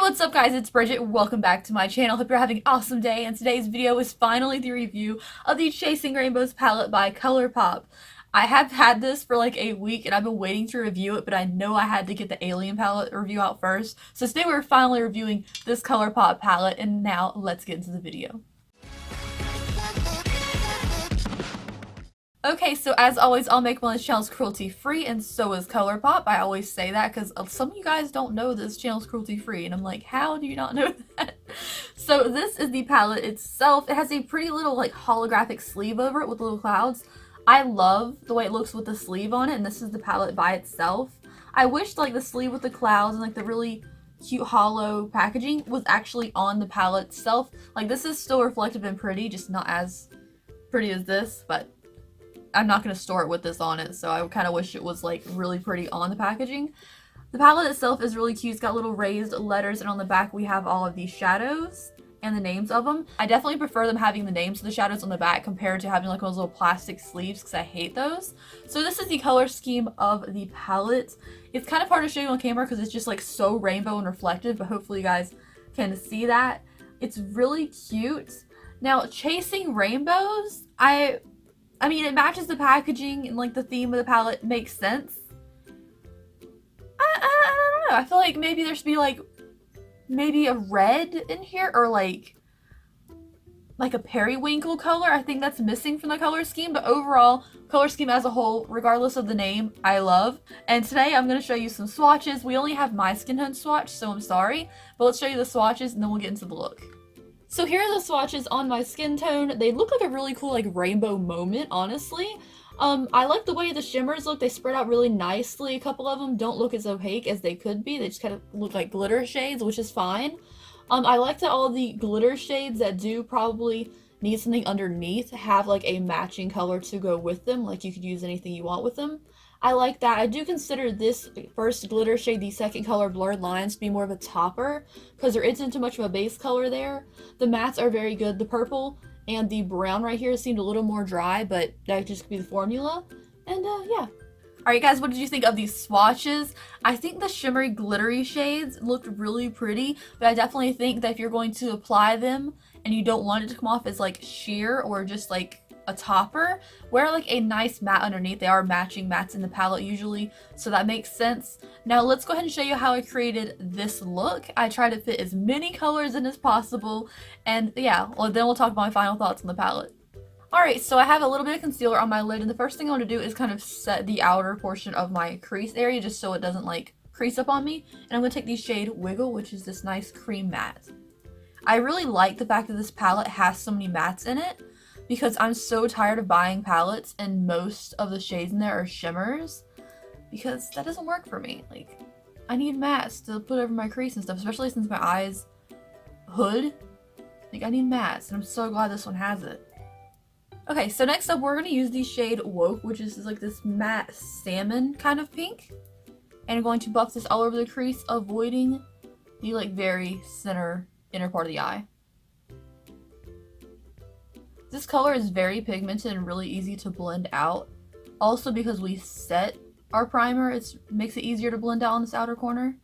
what's up guys, it's Bridget. Welcome back to my channel. Hope you're having an awesome day, and today's video is finally the review of the Chasing Rainbows palette by Colourpop. I have had this for like a week and I've been waiting to review it, but I know I had to get the Alien palette review out first. So today we're finally reviewing this Colourpop palette, and now let's get into the video. Okay, so as always, I'll make one of this channel's cruelty-free, and so is Colourpop. I always say that because some of you guys don't know this channel's cruelty-free, and I'm like, how do you not know that? So this is the palette itself. It has a pretty little like holographic sleeve over it with little clouds. I love the way it looks with the sleeve on it, and this is the palette by itself. I wish like the sleeve with the clouds and like the really cute hollow packaging was actually on the palette itself. Like this is still reflective and pretty, just not as pretty as this, but I'm not going to store it with this on it, so I kind of wish it was like really pretty on the packaging. The palette itself is really cute. It's got little raised letters, and on the back we have all of these shadows and the names of them. I definitely prefer them having the names of the shadows on the back compared to having like those little plastic sleeves, because I hate those. So this is the color scheme of the palette. It's kind of hard to show you on camera because it's just like so rainbow and reflective, but hopefully you guys can see that. It's really cute. Now, Chasing Rainbows, I mean, it matches the packaging and like the theme of the palette makes sense. I don't know. I feel like maybe there should be like maybe a red in here, or like a periwinkle color. I think that's missing from the color scheme, but overall, color scheme as a whole, regardless of the name, I love. And today I'm going to show you some swatches. We only have my skin tone swatch, so I'm sorry, but let's show you the swatches and then we'll get into the look. So here are the swatches on my skin tone. They look like a really cool like rainbow moment, honestly. I like the way the shimmers look. They spread out really nicely. A couple of them don't look as opaque as they could be. They just kind of look like glitter shades, which is fine. I like that all the glitter shades that do probably need something underneath have like a matching color to go with them. Like you could use anything you want with them. I like that. I do consider this first glitter shade, the second color, Blurred Lines, to be more of a topper because there isn't too much of a base color there. The mattes are very good. The purple and the brown right here seemed a little more dry, but that just could be the formula. And yeah. Alright guys, what did you think of these swatches? I think the shimmery glittery shades looked really pretty, but I definitely think that if you're going to apply them and you don't want it to come off as like sheer or just like a topper, wear like a nice matte underneath. They are matching mattes in the palette usually, so that makes sense. Now let's go ahead and show you how I created this look. I try to fit as many colors in as possible, and yeah, well, then we'll talk about my final thoughts on the palette. Alright, so I have a little bit of concealer on my lid, and the first thing I want to do is kind of set the outer portion of my crease area just so it doesn't like crease up on me. And I'm going to take the shade Wiggle, which is this nice cream matte. I really like the fact that this palette has so many mattes in it, because I'm so tired of buying palettes and most of the shades in there are shimmers, because that doesn't work for me. Like, I need mattes to put over my crease and stuff, especially since my eyes hood. Like, I need mattes, and I'm so glad this one has it. Okay, so next up we're going to use the shade Woke, which is like this matte salmon kind of pink. And I'm going to buff this all over the crease, avoiding the like very inner part of the eye. This color is very pigmented and really easy to blend out. Also, because we set our primer, it makes it easier to blend out on this outer corner.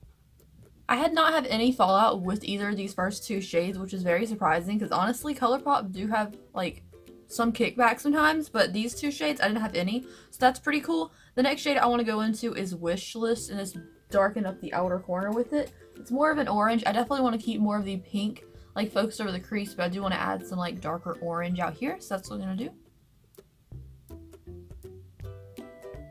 I had not had any fallout with either of these first two shades, which is very surprising because honestly, Colourpop do have like some kickback sometimes, but these two shades I didn't have any, so that's pretty cool. The next shade I want to go into is Wish List, and it's darken up the outer corner with it. It's more of an orange. I definitely want to keep more of the pink like focused over the crease, but I do want to add some like darker orange out here, so that's what I'm gonna do.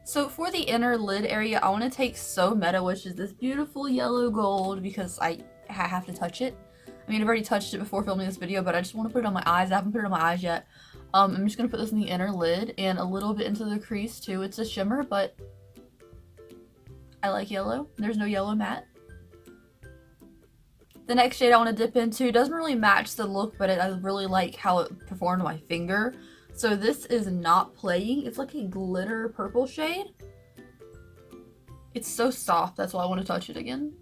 So for the inner lid area, I want to take So Meta, which is this beautiful yellow gold, because I have to touch it. I mean, I've already touched it before filming this video, but I just want to put it on my eyes. I haven't put it on my eyes yet. I'm just gonna put this in the inner lid and a little bit into the crease too. It's a shimmer, but I like yellow. There's no yellow matte. The next shade I want to dip into doesn't really match the look, but I really like how it performed on my finger. So this is Not Playing. It's like a glitter purple shade. It's so soft, that's why I want to touch it again.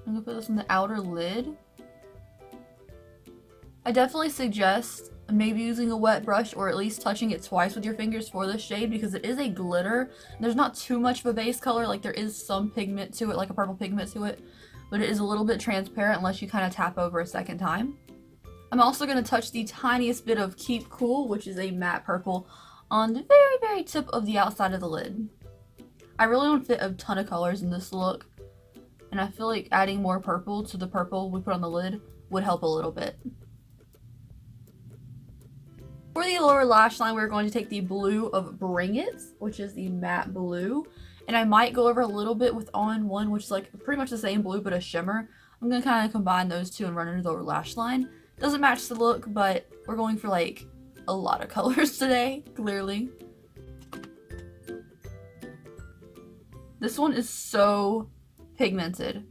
I'm going to put this on the outer lid. I definitely suggest maybe using a wet brush or at least touching it twice with your fingers for this shade, because it is a glitter. There's not too much of a base color, like there is some pigment to it, like a purple pigment to it. but it is a little bit transparent unless you kind of tap over a second time. I'm also going to touch the tiniest bit of Keep Cool, which is a matte purple, on the very, very tip of the outside of the lid. I really don't fit a ton of colors in this look, and I feel like adding more purple to the purple we put on the lid would help a little bit. For the lower lash line, we're going to take the blue of Bring It, which is the matte blue, and I might go over a little bit with On One, which is like pretty much the same blue but a shimmer. I'm going to kind of combine those two and run into the lower lash line. Doesn't match the look, but we're going for like a lot of colors today, clearly. This one is so pigmented.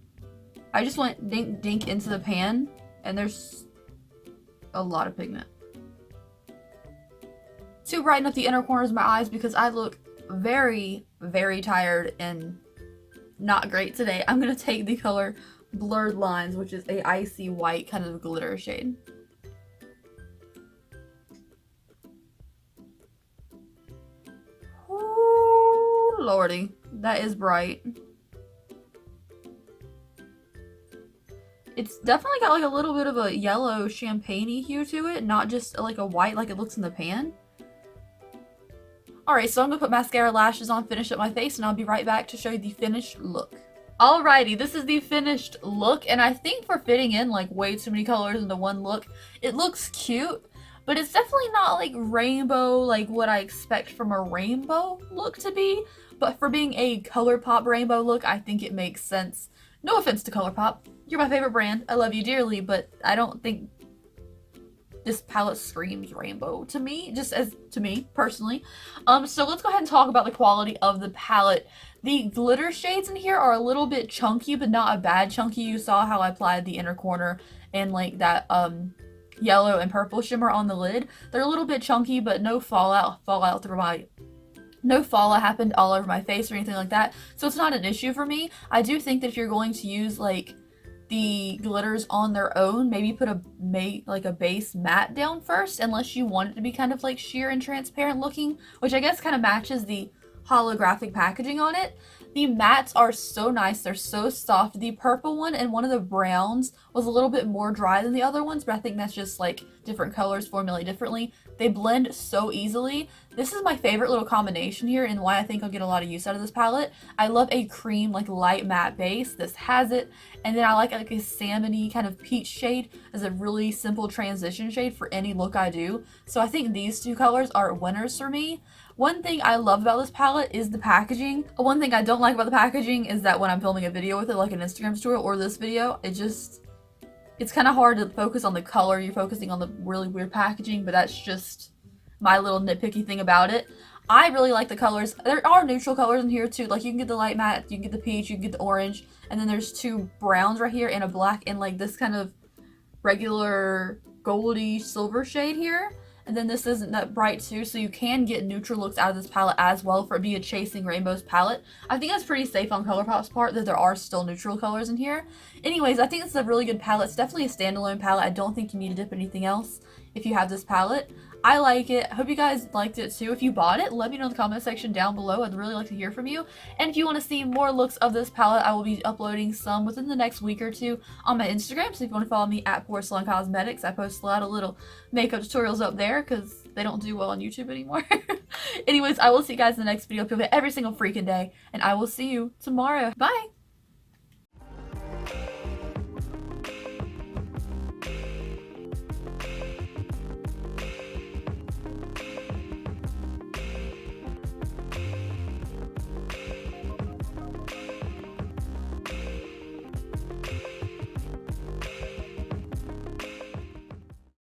I just went dink dink into the pan and there's a lot of pigment. To brighten up the inner corners of my eyes, because I look very, very tired and not great today, I'm going to take the color Blurred Lines, which is a icy white kind of glitter shade. Ooh, lordy, that is bright. It's definitely got like a little bit of a yellow champagne-y hue to it, not just like a white like it looks in the pan. Alright, so I'm going to put mascara, lashes on, finish up my face, and I'll be right back to show you the finished look. Alrighty, this is the finished look, and I think for fitting in like way too many colors into one look, it looks cute, but it's definitely not like rainbow, like what I expect from a rainbow look to be. But for being a Colourpop rainbow look, I think it makes sense. No offense to Colourpop, you're my favorite brand, I love you dearly, but I don't think this palette screams rainbow to me, just as to me personally. So let's go ahead and talk about the quality of the palette. The glitter shades in here are a little bit chunky, but not a bad chunky. You saw how I applied the inner corner and like that yellow and purple shimmer on the lid. They're a little bit chunky, but no fallout through my no fallout happened all over my face or anything like that, so it's not an issue for me. I do think that if you're going to use like the glitters on their own, maybe put a base matte down first, unless you want it to be kind of like sheer and transparent looking, which I guess kind of matches the holographic packaging on it. The mattes are so nice, they're so soft. The purple one and one of the browns was a little bit more dry than the other ones, but I think that's just like different colors formulate differently. They blend so easily. This is my favorite little combination here and why I think I'll get a lot of use out of this palette. I love a cream, like light matte base. This has it. And then I like a salmon-y kind of peach shade as a really simple transition shade for any look I do. So I think these two colors are winners for me. One thing I love about this palette is the packaging. One thing I don't like about the packaging is that when I'm filming a video with it, like an Instagram tutorial or this video, it's kind of hard to focus on the color. You're focusing on the really weird packaging, but that's just my little nitpicky thing about it. I really like the colors. There are neutral colors in here too. Like you can get the light matte, you can get the peach, you can get the orange, and then there's two browns right here and a black and like this kind of regular goldy silver shade here. And then this isn't that bright too, so you can get neutral looks out of this palette as well for it being a Chasing Rainbows palette. I think that's pretty safe on Colourpop's part that there are still neutral colors in here. Anyways, I think this is a really good palette. It's definitely a standalone palette. I don't think you need to dip anything else if you have this palette. I like it. I hope you guys liked it too. If you bought it, let me know in the comment section down below. I'd really like to hear from you. And if you want to see more looks of this palette, I will be uploading some within the next week or two on my Instagram. So if you want to follow me at Porcelain Cosmetics, I post a lot of little makeup tutorials up there because they don't do well on YouTube anymore. Anyways, I will see you guys in the next video. Every single freaking day. And I will see you tomorrow. Bye!